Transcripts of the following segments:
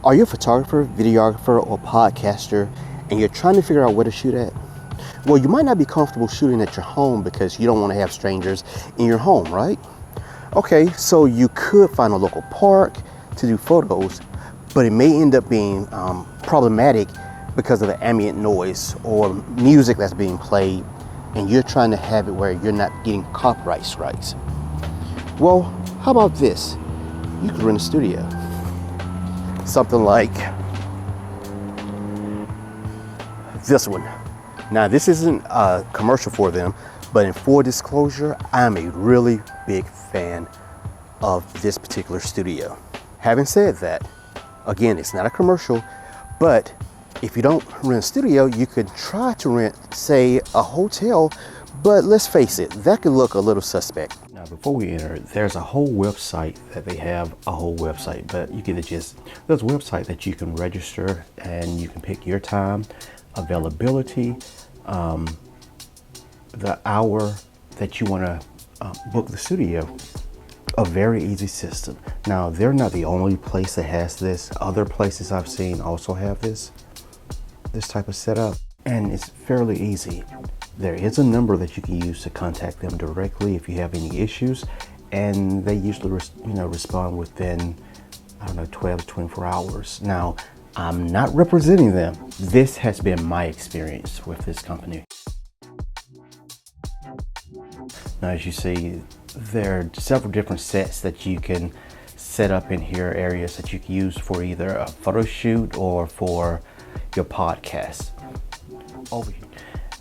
Are you a photographer, videographer, or podcaster and you're trying to figure out where to shoot at? Well, you might not be comfortable shooting at your home because you don't want to have strangers in your home, right? Okay, so you could find a local park to do photos, but it may end up being problematic because of the ambient noise or music that's being played, and you're trying to have it where you're not getting copyright strikes. Well, how about this? You could rent a studio. Something like this one. Now, this isn't a commercial for them, but in full disclosure, I'm a really big fan of this particular studio. Having said that, again, it's not a commercial, but if you don't rent a studio, you could try to rent, say, a hotel, but let's face it, that could look a little suspect. Now, before we enter, there's a whole website that they have, a whole website, but you get the gist. There's a website that you can register and you can pick your time, availability, the hour that you want to book the studio. A very easy system. Now, they're not the only place that has this. Other places I've seen also have this type of setup, and it's fairly easy. There is a number that you can use to contact them directly if you have any issues, and they usually respond within, I don't know, 12 to 24 hours. Now, I'm not representing them. This has been my experience with this company. Now, as you see, there are several different sets that you can set up in here, areas that you can use for either a photo shoot or for your podcast. Over here,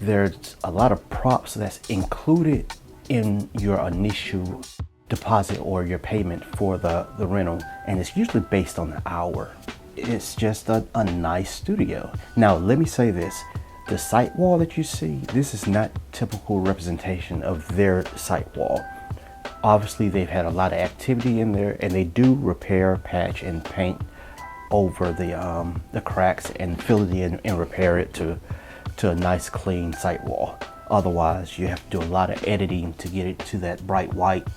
there's a lot of props that's included in your initial deposit or your payment for the rental, and it's usually based on the hour. It's just a nice studio. Now, let me say this. The site wall that you see, this is not typical representation of their site wall. Obviously, they've had a lot of activity in there, and they do repair, patch, and paint over the cracks and fill it in and repair it to a nice clean site wall. Otherwise, you have to do a lot of editing to get it to that bright white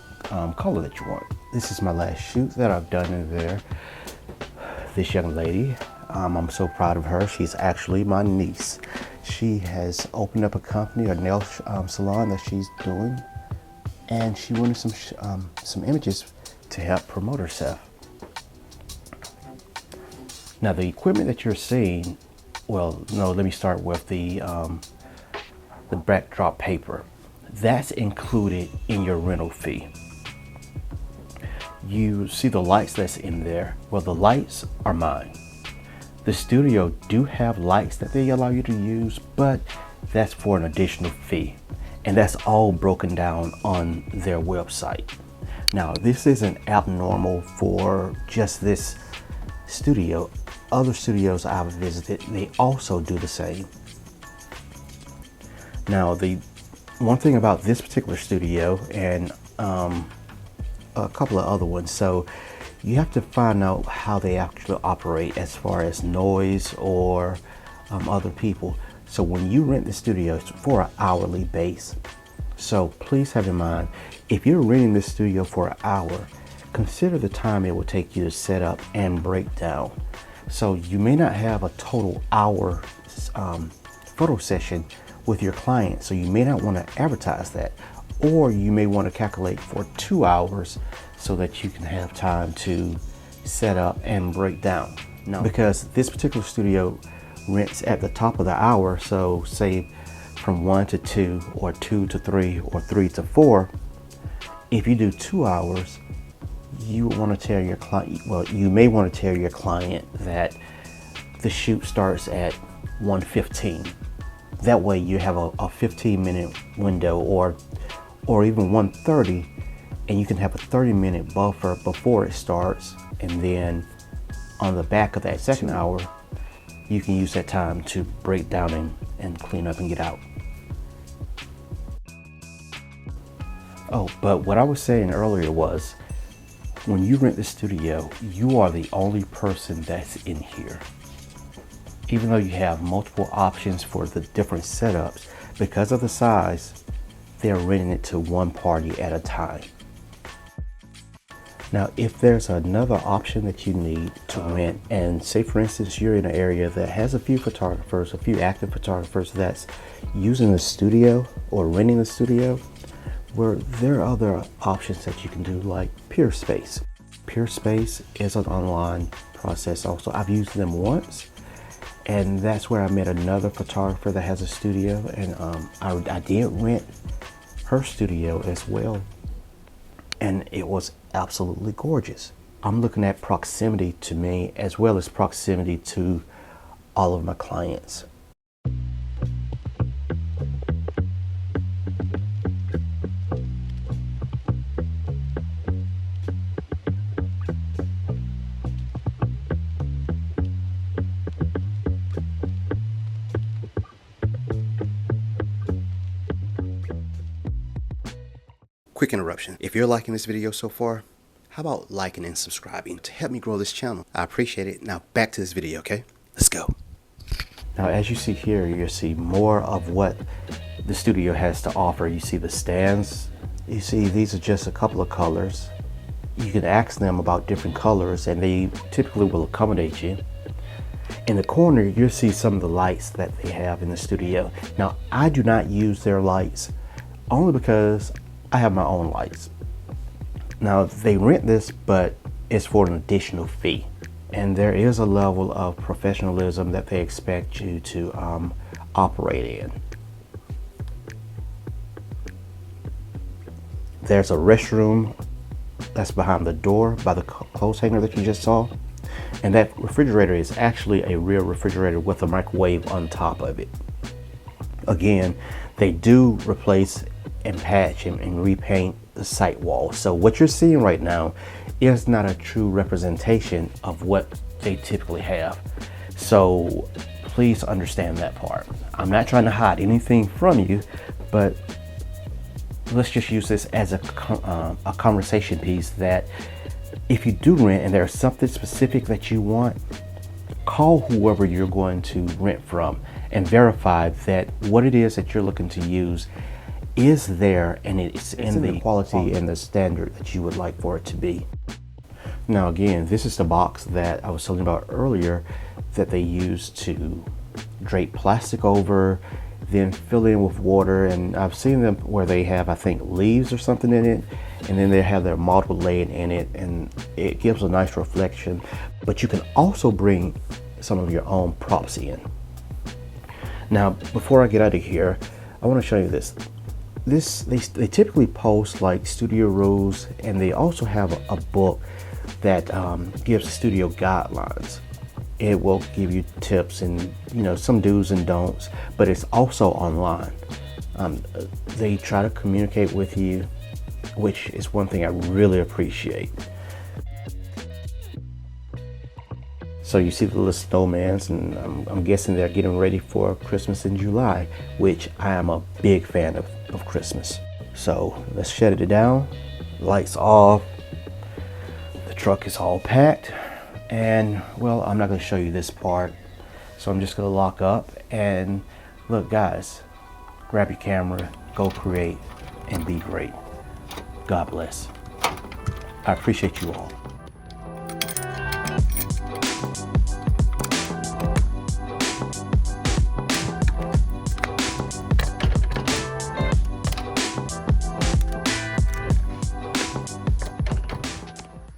color that you want. This is my last shoot that I've done in there. This young lady, I'm so proud of her. She's actually my niece. She has opened up a company, a nail salon that she's doing, and she wanted some images to help promote herself. Now, the equipment that you're seeing, well, no, let me start with the backdrop paper. That's included in your rental fee. You see the lights that's in there. Well, the lights are mine. The studio do have lights that they allow you to use, but that's for an additional fee. And that's all broken down on their website. Now, this isn't abnormal for just this studio. Other studios I've visited, they also do the same. Now, the one thing about this particular studio and a couple of other ones, so you have to find out how they actually operate as far as noise or other people. So when you rent the studio, it's for an hourly base. So please have in mind, if you're renting this studio for an hour, consider the time it will take you to set up and break down. So you may not have a total hour photo session with your client, so you may not want to advertise that, or you may want to calculate for 2 hours so that you can have time to set up and break down. No, because this particular studio rents at the top of the hour, so say from 1 to 2 or 2 to 3 or 3 to 4. If you do 2 hours, you want to tell your client, well, you may want to tell your client that the shoot starts at 1:15. That way you have a 15-minute window, or even 1:30, and you can have a 30-minute buffer before it starts, and then on the back of that second hour, you can use that time to break down and clean up and get out. Oh, but what I was saying earlier was, when you rent the studio, you are the only person that's in here. Even though you have multiple options for the different setups, because of the size, they're renting it to one party at a time. Now, if there's another option that you need to rent, and say for instance, you're in an area that has a few photographers, a few active photographers that's using the studio or renting the studio, where there are other options that you can do, like Peerspace. Peerspace is an online process also. I've used them once, and that's where I met another photographer that has a studio, and I did rent her studio as well, and it was absolutely gorgeous. I'm looking at proximity to me as well as proximity to all of my clients. Quick interruption. If you're liking this video so far, how about liking and subscribing to help me grow this channel? I appreciate it. Now back to this video, okay? Let's go. Now, as you see here, you'll see more of what the studio has to offer. You see the stands. You see these are just a couple of colors. You can ask them about different colors and they typically will accommodate you. In the corner, you'll see some of the lights that they have in the studio. Now, I do not use their lights only because I have my own lights. Now, they rent this, but it's for an additional fee. And there is a level of professionalism that they expect you to operate in. There's a restroom that's behind the door by the clothes hanger that you just saw. And that refrigerator is actually a real refrigerator with a microwave on top of it. Again, they do replace and patch and repaint the site wall. So what you're seeing right now is not a true representation of what they typically have. So please understand that part. I'm not trying to hide anything from you, but let's just use this as a conversation piece that if you do rent and there's something specific that you want, call whoever you're going to rent from and verify that what it is that you're looking to use is there and it's in the quality and the standard that you would like for it to be. Now again, this is the box that I was telling you about earlier that they use to drape plastic over, then fill in with water, and I've seen them where they have, I think, leaves or something in it, and then they have their model laid in it, and it gives a nice reflection. But you can also bring some of your own props in. Now, before I get out of here, I want to show you this. They typically post like studio rules, and they also have a book that gives studio guidelines. It will give you tips and some do's and don'ts, but it's also online. They try to communicate with you, which is one thing I really appreciate. So you see the little snowmans, and I'm guessing they're getting ready for Christmas in July, which I am a big fan of Christmas. So let's shut it down. Lights off. The truck is all packed. And well, I'm not going to show you this part. So I'm just going to lock up. And look, guys, grab your camera, go create, and be great. God bless. I appreciate you all.